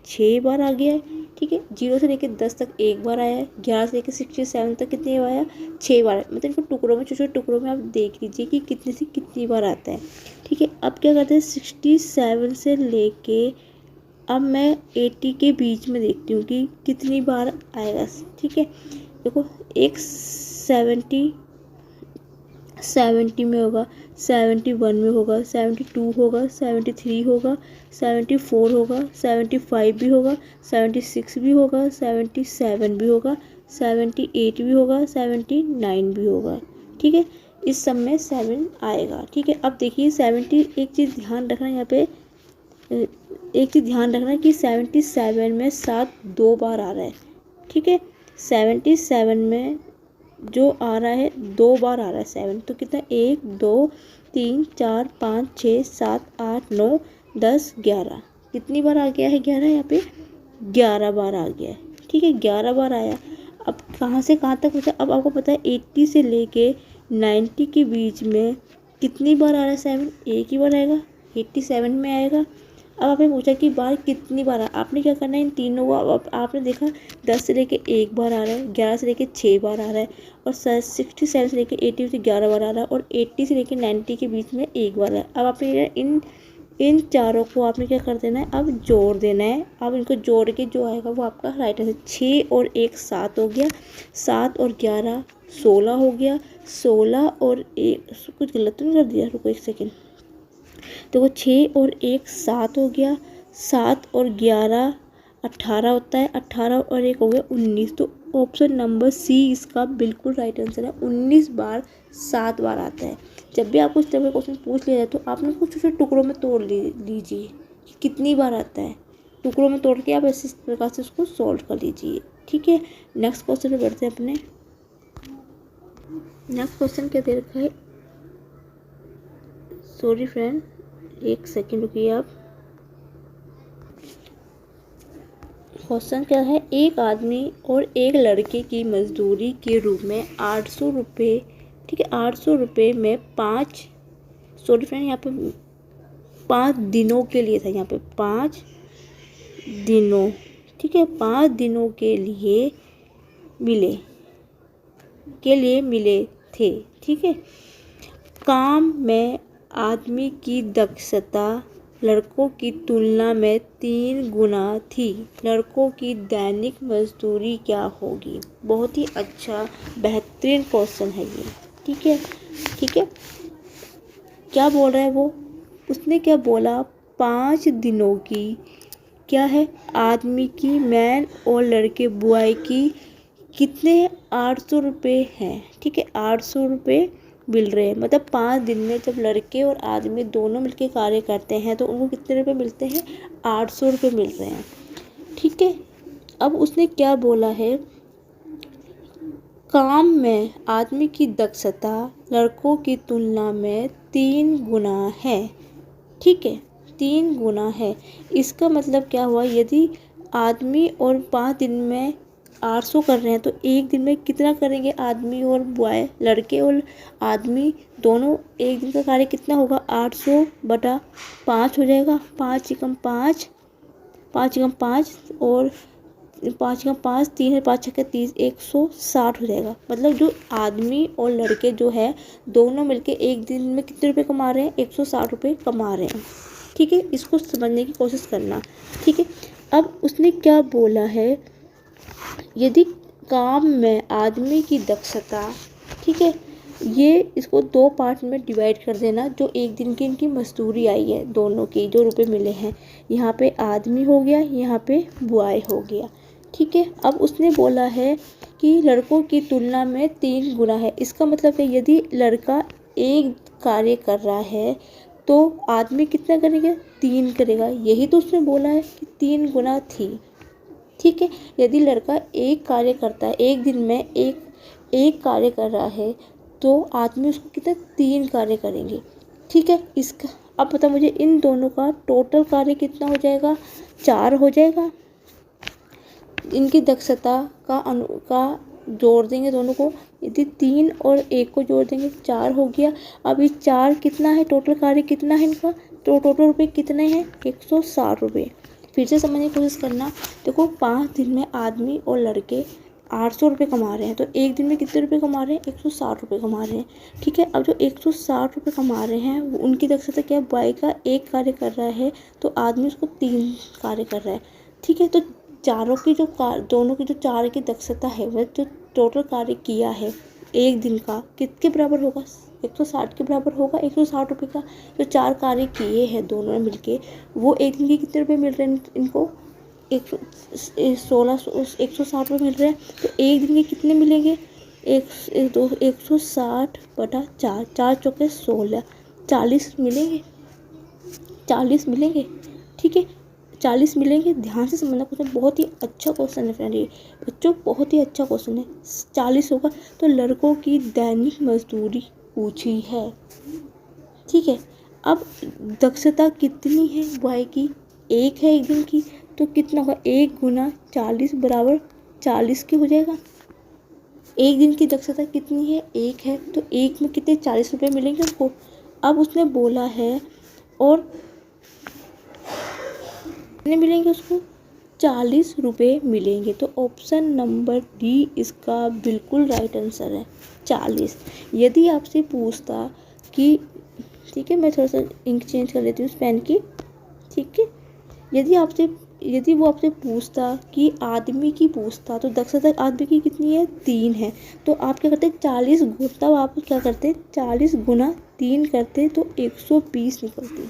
6 बार आ गया है, ठीक है। 0 से लेकर 10 तक एक बार आया है, 11 से लेकर 67 तक कितनी बार आया, 6 बार। मतलब इनको टुकड़ों में, छोटे छोटे टुकड़ों में आप देख लीजिए कि कितने से कितनी बार आता है, ठीक है। अब क्या करते हैं, 67 से लेके अब मैं 80 के बीच में देखती हूँ कि कितनी बार आएगा, ठीक है। देखो एक 70 में होगा, 71 में होगा, 72 होगा, 73 होगा, 74 होगा, 75 भी होगा, 76 भी होगा, 77 भी होगा, 78 भी होगा, 79 भी होगा, ठीक है। इस सब में 7 आएगा, ठीक है। अब देखिए 70, एक चीज़ ध्यान रखना यहाँ पे, एक चीज़ ध्यान रखना कि 77 में 7 2 बार आ रहा है, ठीक है। 77 में जो आ रहा है 2 बार आ रहा है 7, तो कितना, 1 2 3 4 5 6 7 8 9 10 11, कितनी बार आ गया है 11, यहाँ पे 11 बार आ गया है, ठीक है, 11 बार आया। अब कहाँ से कहाँ तक पूछा, अब आपको पता है 80 से लेके 90 के बीच में कितनी बार आ रहा है 7, एक ही बार आएगा, 87 में आएगा। अब आपने पूछा कि बार कितनी बार आपने क्या करना है, इन तीनों को अब आपने देखा 10 से लेके 1 बार आ रहा है, 11 से लेके 6 बार आ रहा है, और 67 से लेके 80 से 11 बार आ रहा है, और 80 से लेके 90 के बीच में 1 बार है। अब आपने इन चारों को आपने क्या कर देना है, अब जोड़ देना है। अब इनको जोड़ के जो आएगा वो आपका राइट आंसर। 6 और 1 7 हो गया, 7 और 11 16 हो गया, 16 और 1 कुछ गलत तो नहीं कर दिया, रुको 1 सेकेंड। देखो 6 और 1 7 हो गया, 7 और 11 18 होता है, 18 और 1 हो गया 19। तो ऑप्शन नंबर सी इसका बिल्कुल राइट आंसर है। 19 बार 7 बार आता है। जब भी आपको इस तरह का क्वेश्चन पूछ लिया जाए तो आपने कुछ छोटे टुकड़ों में तोड़ लीजिए कि कितनी बार आता है। टुकड़ों में तोड़ के आप इस प्रकार से उसको सॉल्व कर लीजिए। ठीक है, नेक्स्ट क्वेश्चन में बढ़ते हैं अपने। नेक्स्ट क्वेश्चन क्या दे रखा है, सॉरी फ्रेंड 1 सेकेंड रुकिए आप। क्वेश्चन क्या है, एक आदमी और एक लड़के की मजदूरी के रूप में 800 रुपये, ठीक है 800 रुपये में 5, सॉरी फ्रेंड यहाँ पे 5 दिनों के लिए था, यहाँ पे 5 दिनों, ठीक है 5 दिनों के लिए मिले थे। ठीक है, काम में आदमी की दक्षता लड़कों की तुलना में 3 गुना थी। लड़कों की दैनिक मजदूरी क्या होगी। बहुत ही अच्छा बेहतरीन क्वेश्चन है ये। ठीक है, ठीक है, क्या बोल रहा है वो, उसने क्या बोला, 5 दिनों की क्या है, आदमी की मैन और लड़के बुआई की कितने 800 रुपये हैं। ठीक है, 800 रुपये मिल रहे हैं, मतलब 5 दिन में जब लड़के और आदमी दोनों मिलकर कार्य करते हैं तो उनको कितने रुपए मिलते हैं, 800 रुपये मिल रहे हैं। ठीक है, अब उसने क्या बोला है, काम में आदमी की दक्षता लड़कों की तुलना में 3 गुना है। ठीक है, 3 गुना है। इसका मतलब क्या हुआ, यदि आदमी और 5 दिन में 800 कर रहे हैं तो एक दिन में कितना करेंगे, आदमी और बॉय, लड़के और आदमी दोनों एक दिन का कार्य कितना होगा, 800 बटा 5 हो जाएगा। 5 एकम 5, 5 एकम 5 और 5 एकम 5, 3 है 5 छक्के 30, 160 हो जाएगा। मतलब जो आदमी और लड़के जो है दोनों मिलके एक दिन में कितने रुपए कमा रहे हैं, 160 रुपये कमा रहे हैं। ठीक है, इसको समझने की कोशिश करना। ठीक है, अब उसने क्या बोला है, यदि काम में आदमी की दक्षता, ठीक है, ये इसको 2 पार्ट में डिवाइड कर देना। जो एक दिन की इनकी मजदूरी आई है, दोनों की जो रुपए मिले हैं, यहाँ पे आदमी हो गया, यहाँ पे बुआई हो गया। ठीक है, अब उसने बोला है कि लड़कों की तुलना में 3 गुना है। इसका मतलब है यदि लड़का एक कार्य कर रहा है तो आदमी कितना करेगा, 3 करेगा। यही तो उसने बोला है कि 3 गुना थी। ठीक है, यदि लड़का एक कार्य करता है, एक दिन में एक कार्य कर रहा है तो आदमी उसको कितना 3 कार्य करेंगे। ठीक है, इसका अब पता मुझे इन दोनों का टोटल कार्य कितना हो जाएगा, 4 हो जाएगा। इनकी दक्षता का जोड़ देंगे दोनों को, यदि 3 और 1 को जोड़ देंगे 4 हो गया। अब ये 4 कितना है, टोटल कार्य कितना है इनका, तो टोटल रुपये कितने हैं, 160 रुपये। फिर से समझने की कोशिश करना। देखो 5 दिन में आदमी और लड़के 800 रुपये कमा रहे हैं तो एक दिन में कितने रुपए कमा रहे हैं, 160 रुपये कमा रहे हैं। ठीक है, अब जो 160 रुपये कमा रहे हैं उनकी दक्षता क्या है, बॉय का एक कार्य कर रहा है तो आदमी उसको 3 कार्य कर रहा है। ठीक है, तो चारों की जो दोनों की जो 4 की दक्षता है वह जो टोटल कार्य किया है एक दिन का कितने बराबर होगा, 160 के बराबर होगा। 160 रुपये का जो 4 कार्य किए हैं दोनों ने मिलके, वो एक दिन के कितने रुपए मिल रहे हैं इनको, 160 रुपये मिल रहे हैं। तो एक दिन के कितने मिलेंगे, 160 बटा 4, 4 चौके 16, 40 मिलेंगे, 40 मिलेंगे। ठीक है, 40 मिलेंगे। ध्यान से समझना, क्वेश्चन बहुत ही अच्छा क्वेश्चन है फ्रेंड, ये बच्चों बहुत ही अच्छा क्वेश्चन है। 40 होगा तो लड़कों की दैनिक मजदूरी पूछी है। ठीक है, अब दक्षता कितनी है बॉय की, 1 है एक दिन की, तो कितना होगा, 1 गुना 40 बराबर 40 की हो जाएगा। एक दिन की दक्षता कितनी है, 1 है, तो 1 में कितने 40 रुपये मिलेंगे उसको। अब उसने बोला है और कितने मिलेंगे उसको? 40 रुपये मिलेंगे। तो ऑप्शन नंबर डी इसका बिल्कुल राइट आंसर है, 40। यदि आपसे पूछता कि, ठीक है, मैं थोड़ा सा इंक चेंज कर लेती हूँ उस पेन की, ठीक है, यदि वो आपसे पूछता कि आदमी की पूछता तो दक्षता आदमी की कितनी है? 3 है। तो आप क्या करते? 40 तब आप क्या करते? 40 गुना 3 करते तो 120 निकलती।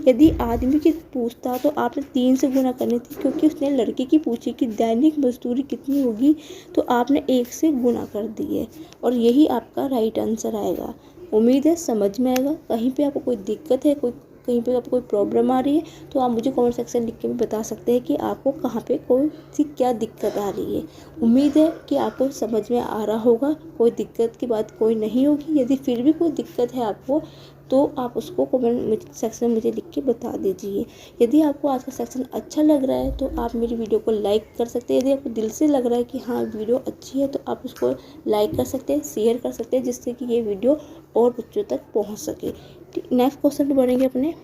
यदि आदमी की पूछता तो आपने 3 से गुना करनी थी, क्योंकि उसने लड़के की पूछी कि दैनिक मजदूरी कितनी होगी, तो आपने 1 से गुना कर दी है, और यही आपका राइट आंसर आएगा। उम्मीद है समझ में आएगा। कहीं पे आपको कोई दिक्कत है, कहीं पे आपको कोई प्रॉब्लम आ रही है, तो आप मुझे कमेंट सेक्शन लिख के भी बता सकते हैं कि आपको कहाँ पे कौन सी क्या दिक्कत आ रही है। उम्मीद है कि आपको समझ में आ रहा होगा, कोई दिक्कत की बात कोई नहीं होगी। यदि फिर भी कोई दिक्कत है आपको, तो आप उसको कमेंट सेक्शन में मुझे लिख के बता दीजिए। यदि आपको आज का सेक्शन अच्छा लग रहा है तो आप मेरी वीडियो को लाइक कर सकते हैं। यदि आपको दिल से लग रहा है कि हाँ वीडियो अच्छी है, तो आप उसको लाइक कर सकते हैं, शेयर कर सकते हैं, जिससे कि ये वीडियो और बच्चों तक पहुंच सके। नेक्स्ट क्वेश्चन पे बढ़ेंगे अपने।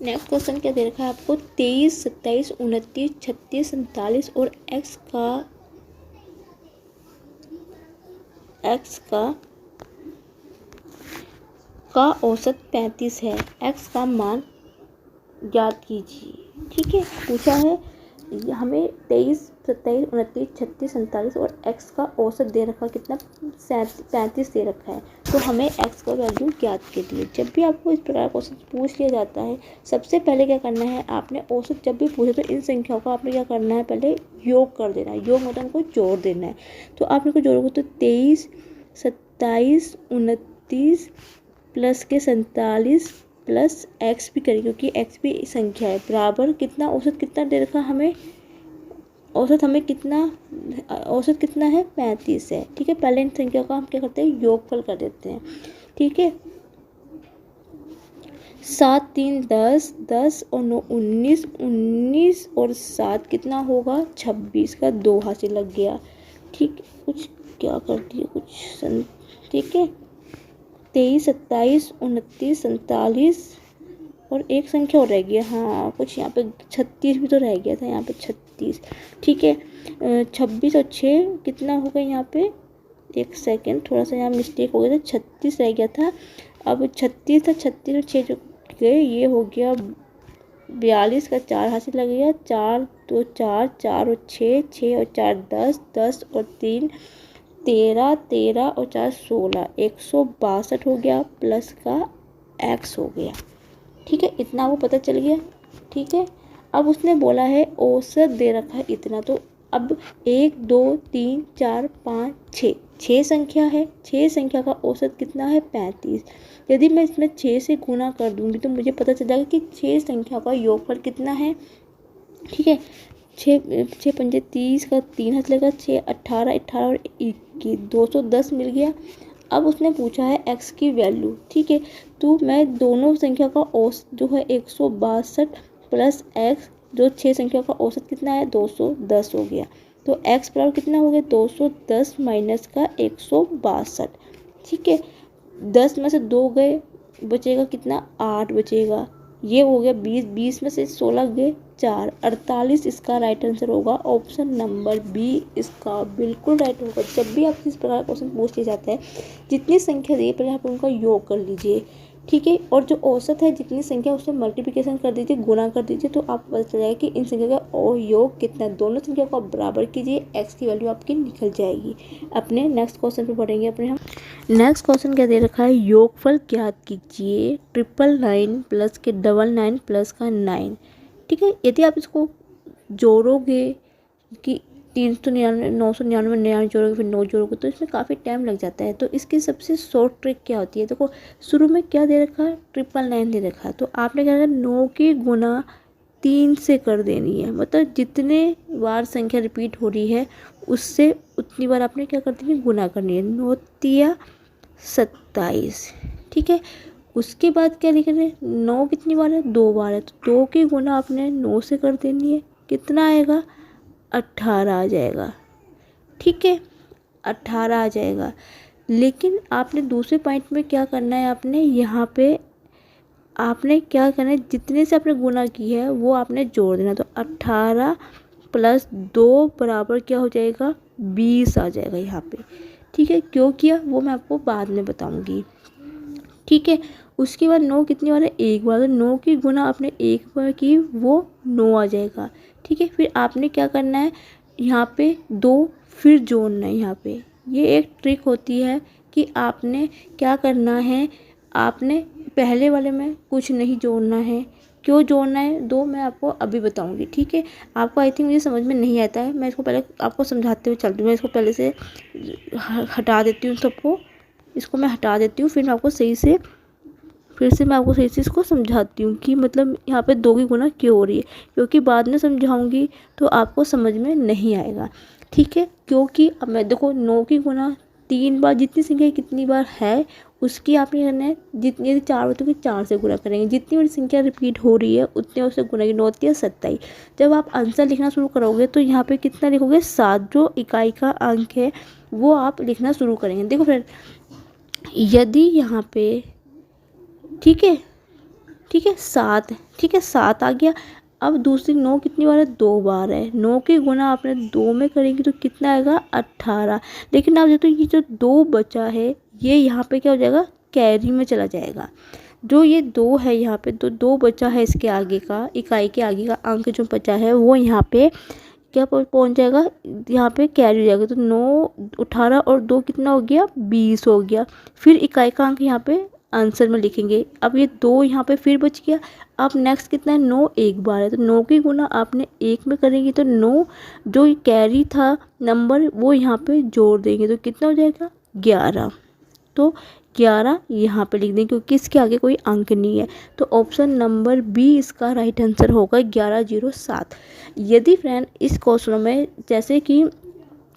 नेक्स्ट क्वेश्चन क्या दे रखा है आपको? 23, 27, 29, 36, 47 और एक्स का औसत 35 है। एक्स का मान ज्ञात कीजिए। ठीक है, पूछा है हमें 23, 27, 29, 36, 47 और एक्स का औसत दे रखा कितना? 35 दे रखा है। तो हमें एक्स का वैल्यू ज्ञात कीजिए। जब भी आपको इस प्रकार क्वेश्चन पूछ लिया जाता है, सबसे पहले क्या करना है, आपने औसत जब भी पूछे तो इन संख्याओं का आपने क्या करना है, पहले योग कर देना है। योग मतलब उनको जोड़ देना है। तो आप इनको जोड़ोगे तो 23, 27, 29 प्लस के 47 प्लस एक्स भी करें, क्योंकि एक्स भी संख्या है, बराबर कितना औसत कितना दे रखा हमें? औसत हमें कितना, औसत कितना है? 35 है। ठीक है, पहले इन संख्या का हम क्या करते हैं? योगफल कर देते हैं। ठीक है, 7 3 10, 10 और 9 19, 19 और 7 कितना होगा? 26 का 2 हाथ से लग गया। ठीक है, कुछ क्या कर दिया कुछ ठीक है, 23, 27, 29, 47 और एक संख्या और रह गया। हाँ, कुछ यहाँ पे 36 भी तो रह गया था, यहाँ पे 36। ठीक है, 26 और 6 कितना हो गया यहाँ पे? एक सेकेंड, थोड़ा सा यहाँ मिस्टेक हो गया था, 36 रह गया था। अब 36 था, 36 और 6 जो गए, ये हो गया 42 का 4 हाथ से लग गया। 4 2 4, 4 और 6, 6 और 4 10, 10 और 3 13, 13 और 4 16, 162 हो गया, प्लस का एक्स हो गया। ठीक है, इतना वो पता चल गया। ठीक है, अब उसने बोला है औसत दे रखा है इतना, तो अब 1 2 3 4 5 6, 6 संख्या है। 6 संख्या का औसत कितना है? 35। यदि मैं इसमें 6 से गुना कर दूंगी तो मुझे पता चल जाएगा कि 6 संख्या का योगफल कितना है। ठीक है, 6 पंजे 30 का 3 हाथ लगा, 6 18, 18 और 21, 210 मिल गया। अब उसने पूछा है एक्स की वैल्यू। ठीक है, तो मैं दोनों संख्या का औसत जो है 162 प्लस एक्स, जो 6 संख्या का औसत कितना है? 210 हो गया। तो एक्स बराबर कितना हो गया? 210 माइनस का 162। ठीक है, 10 में से 2 गए, बचेगा कितना? 8 बचेगा। ये हो गया 20, 20 में से 16 गए, 4, 48 इसका राइट आंसर होगा। ऑप्शन नंबर बी इसका बिल्कुल राइट होगा। जब भी आपसे इस प्रकार क्वेश्चन पूछ लिया जाता है, जितनी संख्या दी पहले आप उनका योग कर लीजिए। ठीक है, और जो औसत है जितनी संख्या उससे मल्टीप्लिकेशन कर दीजिए, गुणा कर दीजिए, तो आपको पता चल जाएगा कि इन संख्या का और योग कितना है। दोनों संख्या को आप बराबर कीजिए, एक्स की वैल्यू आपकी निकल जाएगी। अपने नेक्स्ट क्वेश्चन पे बढ़ेंगे अपने हम। नेक्स्ट क्वेश्चन क्या दे रखा है? योगफल ज्ञात कीजिए 999 प्लस के 99 प्लस का 9। ठीक है, यदि आप इसको जोड़ोगे कि 399 999 99 जोड़ोगे, फिर 9 जोड़ोगे, तो इसमें काफ़ी टाइम लग जाता है। तो इसकी सबसे शॉर्ट ट्रिक क्या होती है? देखो, शुरू में क्या दे रखा है? 999 दे रखा है, तो आपने क्या करना है? 9 की गुना 3 से कर देनी है। मतलब जितने बार संख्या रिपीट हो रही है उससे उतनी बार आपने क्या कर देनी है? गुना करनी है। 9 तिया 27। ठीक है, उसके बाद क्या लिखना है? 9 कितनी बार है? 2 बार है, तो 2 की गुना आपने 9 से कर देनी है। कितना आएगा? 18 आ जाएगा। ठीक है, 18 आ जाएगा। लेकिन आपने दूसरे पॉइंट में क्या करना है? आपने यहाँ पे आपने क्या करना है, जितने से आपने गुना की है वो आपने जोड़ देना। तो 18 प्लस 2 बराबर क्या हो जाएगा, 20 आ जाएगा यहाँ पे। ठीक है, क्यों किया वो मैं आपको बाद में बताऊंगी। ठीक है, उसके बाद 9 कितनी बार है, एक बार। तो 9 की गुना आपने एक बार की वो 9 आ जाएगा। ठीक है, फिर आपने क्या करना है, यहाँ पे 2 फिर जोड़ना है। यहाँ पे ये एक ट्रिक होती है कि आपने क्या करना है, आपने पहले वाले में कुछ नहीं जोड़ना है। क्यों जोड़ना है 2 मैं आपको अभी बताऊंगी। ठीक है, आपको आई थिंक मुझे समझ में नहीं आता है, मैं इसको पहले आपको समझाते हुए चलती हूँ। मैं इसको पहले से हटा देती हूँ सबको, इसको मैं हटा देती हूँ, फिर से मैं आपको सही से इसको समझाती हूँ कि मतलब यहाँ पे 2 की गुना क्यों हो रही है, क्योंकि बाद में समझाऊंगी तो आपको समझ में नहीं आएगा। ठीक है, क्योंकि अब मैं देखो 9 की गुना 3 बार, जितनी संख्या कितनी बार है उसकी आपने करना है, जितनी यदि 4 होती है 4 से गुना करेंगे, जितनी बड़ी संख्या रिपीट हो रही है उतने उससे गुना की 9 होती है 27। जब आप आंसर लिखना शुरू करोगे तो यहाँ पे कितना लिखोगे, 7, जो इकाई का अंक है वो आप लिखना शुरू करेंगे। देखो फ्रेंड, यदि यहाँ पे ठीक है, ठीक है 7, ठीक है 7 आ गया। अब दूसरी 9 कितनी बार है, 2 बार है। 9 की गुना आपने 2 में करेंगे तो कितना आएगा, 18। लेकिन आप देखो ये जो 2 बचा है ये यहाँ पे क्या हो जाएगा, कैरी में चला जाएगा। जो ये 2 है यहाँ पे, तो 2 बचा है इसके आगे का, इकाई के आगे का अंक जो बचा है वो यहाँ पे क्या पहुँच जाएगा, यहाँ पे कैरी हो जाएगा। तो 9 18 और 2 कितना हो गया, 20 हो गया। फिर इकाई का अंक यहाँ पे आंसर में लिखेंगे। अब ये 2 यहाँ पे फिर बच गया। अब नेक्स्ट कितना है, 9 एक बार है। तो 9 की गुना आपने 1 में करेंगे तो 9 जो कैरी था नंबर वो यहाँ पे जोड़ देंगे तो कितना हो जाएगा, 11। तो 11 यहाँ पे लिख देंगे क्योंकि इसके आगे कोई अंक नहीं है। तो ऑप्शन नंबर बी इसका राइट आंसर होगा, 1107। यदि फ्रेंड इस क्वेश्चन में जैसे कि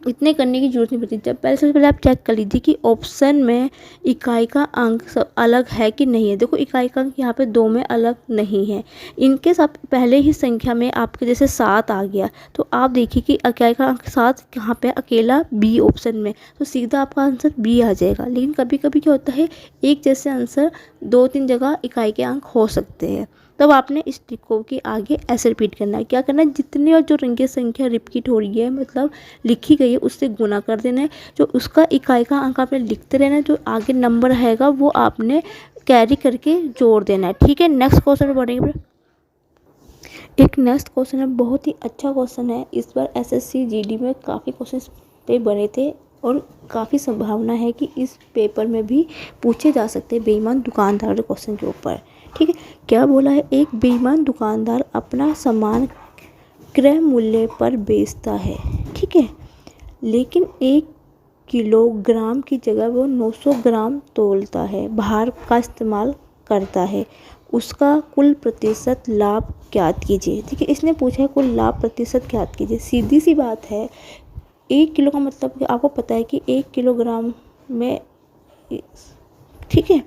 इतने करने की जरूरत नहीं पड़ती, जब पहले सबसे पहले आप चेक कर लीजिए कि ऑप्शन में इकाई का अंक सब अलग है कि नहीं है। देखो इकाई का अंक यहाँ पे 2 में अलग नहीं है। इनके सब पहले ही संख्या में आपके जैसे 7 आ गया तो आप देखिए कि इकाई का अंक 7 कहाँ पे, अकेला बी ऑप्शन में, तो सीधा आपका आंसर बी आ जाएगा। लेकिन कभी कभी क्या होता है, एक जैसे आंसर 2-3 जगह इकाई के अंक हो सकते हैं। तब आपने इस ट्रिक को कि आगे ऐसे रिपीट करना है। क्या करना है, जितनी और जो रंगीन संख्या रिपीट हो रही है मतलब लिखी गई है उससे गुना कर देना है। जो उसका इकाई का अंक आपने लिखते रहना है, जो आगे नंबर रहेगा वो आपने कैरी करके जोड़ देना है। ठीक है, नेक्स्ट क्वेश्चन बढ़ेंगे। एक नेक्स्ट क्वेश्चन है, बहुत ही अच्छा क्वेश्चन है। इस बार एसएससी जीडी में काफ़ी क्वेश्चन पे बने थे और काफ़ी संभावना है कि इस पेपर में भी पूछे जा सकते हैं बेईमान दुकानदार क्वेश्चन के ऊपर। ठीक है, क्या बोला है, एक बेईमान दुकानदार अपना सामान क्रय मूल्य पर बेचता है। ठीक है, लेकिन 1 किलोग्राम की जगह वो 900 ग्राम तोलता है, भार का इस्तेमाल करता है, उसका कुल प्रतिशत लाभ ज्ञात कीजिए। ठीक है, इसने पूछा है कुल लाभ प्रतिशत ज्ञात कीजिए। सीधी सी बात है, 1 किलो का मतलब कि आपको पता है कि 1 किलोग्राम में, ठीक है,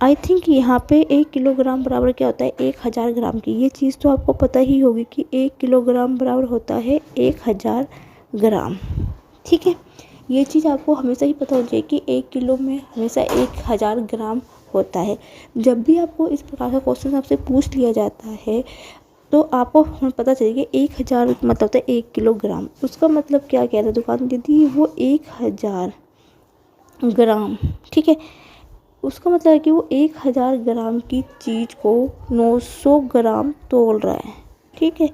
आई थिंक यहाँ पे 1 किलोग्राम बराबर क्या होता है, 1000 ग्राम की। ये चीज़ तो आपको पता ही होगी कि 1 किलोग्राम बराबर होता है 1000 ग्राम। ठीक है, ये चीज़ आपको हमेशा ही पता होनी चाहिए कि 1 किलो में हमेशा 1000 ग्राम होता है। जब भी आपको इस प्रकार का क्वेश्चन आपसे पूछ लिया जाता है तो आपको पता चलेगा 1000 मतलब होता है 1 किलोग्राम। उसका मतलब क्या कह रहा है दुकान, यदि वो 1000 ग्राम, ठीक है, उसका मतलब है कि वो 1000 ग्राम की चीज़ को 900 ग्राम तोल रहा है। ठीक है,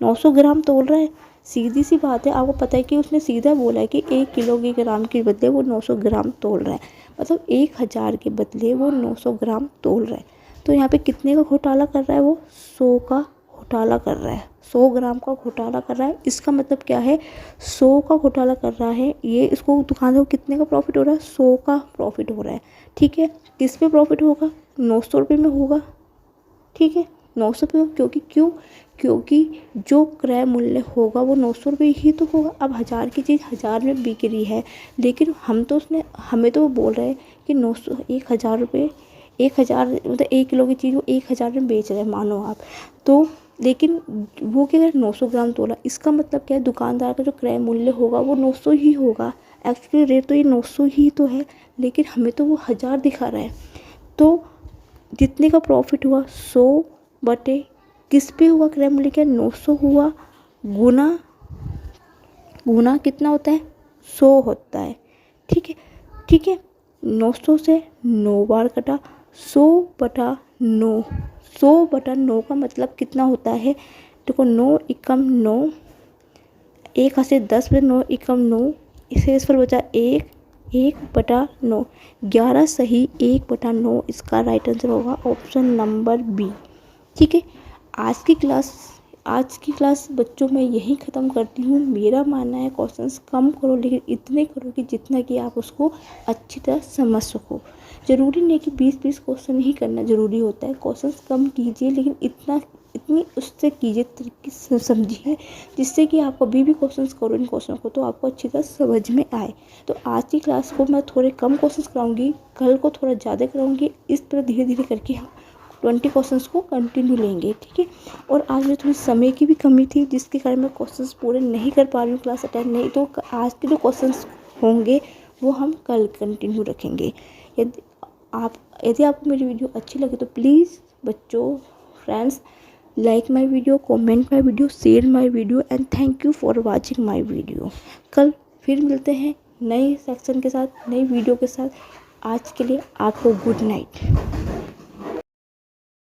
900 ग्राम तोल रहा है। सीधी सी बात है, आपको पता है कि उसने सीधा बोला है कि 1 किलो के ग्राम के बदले वो 900 ग्राम तोल रहा है, मतलब 1000 के बदले वो 900 ग्राम तोल रहा है। तो यहाँ पे कितने का घोटाला कर रहा है, वो 100 का घोटाला कर रहा है, 100 ग्राम का घोटाला कर रहा है। इसका मतलब क्या है, 100 का घोटाला कर रहा है। ये इसको दुकानदार को कितने का प्रॉफिट हो रहा है, 100 का प्रॉफिट हो रहा है। ठीक है, किस पे प्रॉफिट होगा, 900 रुपये में होगा। ठीक है, 900 रुपये, क्योंकि जो क्रय मूल्य होगा वो 900 रुपये ही तो होगा। अब 1000 की चीज़ 1000 में बिक रही है, लेकिन हमें तो वो बोल रहे हैं कि 900 1000 रुपये, 1000 मतलब 1 किलो की चीज़ वो 1000 में बेच रहे हैं मानो आप तो, लेकिन वो क्या है 900 ग्राम तोला। इसका मतलब क्या है, दुकानदार का जो क्रय मूल्य होगा वो 900 ही होगा। एक्चुअली रेट तो ये 900 ही तो है, लेकिन हमें तो वो 1000 दिखा रहा है। तो जितने का प्रॉफिट हुआ 100 बटे किस पे हुआ, क्रय मूल्य क्या 900 हुआ, गुना गुना कितना होता है 100 होता है। ठीक है, ठीक है। 900 से 9 बार कटा, 100 बटा 9, 100 बटा 9 का मतलब कितना होता है, देखो 9 एकम 9, एक हाथ से 10 में 9 एकम 9, इसे इस पर बचा 1 बटा 9, 11 सही 1 बटा 9, इसका राइट आंसर होगा ऑप्शन नंबर बी। ठीक है, आज की क्लास बच्चों में यही ख़त्म करती हूँ। मेरा मानना है क्वेश्चंस कम करो, लेकिन इतने करो कि जितना कि आप उसको अच्छी तरह समझ सको। ज़रूरी नहीं कि 20-20 क्वेश्चन ही करना ज़रूरी होता है, क्वेश्चंस कम कीजिए, लेकिन इतनी उससे कीजिए, तरीके से समझिए, जिससे कि आप कभी भी क्वेश्चंस करो इन क्वेश्चन को तो आपको अच्छी तरह समझ में आए। तो आज की क्लास को मैं थोड़े कम क्वेश्चंस कराऊंगी, कल को थोड़ा ज़्यादा कराऊंगी, इस तरह धीरे धीरे करके हम 20 क्वेश्चंस को कंटिन्यू लेंगे। ठीक है, और आज में थोड़ी समय की भी कमी थी, जिसके कारण मैं क्वेश्चंस पूरे नहीं कर पा रही हूँ, क्लास अटेंड नहीं, तो आज के जो क्वेश्चंस होंगे वो हम कल कंटिन्यू रखेंगे। यदि आपको मेरी वीडियो अच्छी लगे तो प्लीज़ बच्चों, friends, like my video, comment my video, share my video and thank you for watching my video. कल फिर मिलते हैं नए सेक्शन के साथ, नई वीडियो के साथ। आज के लिए आपको गुड नाइट।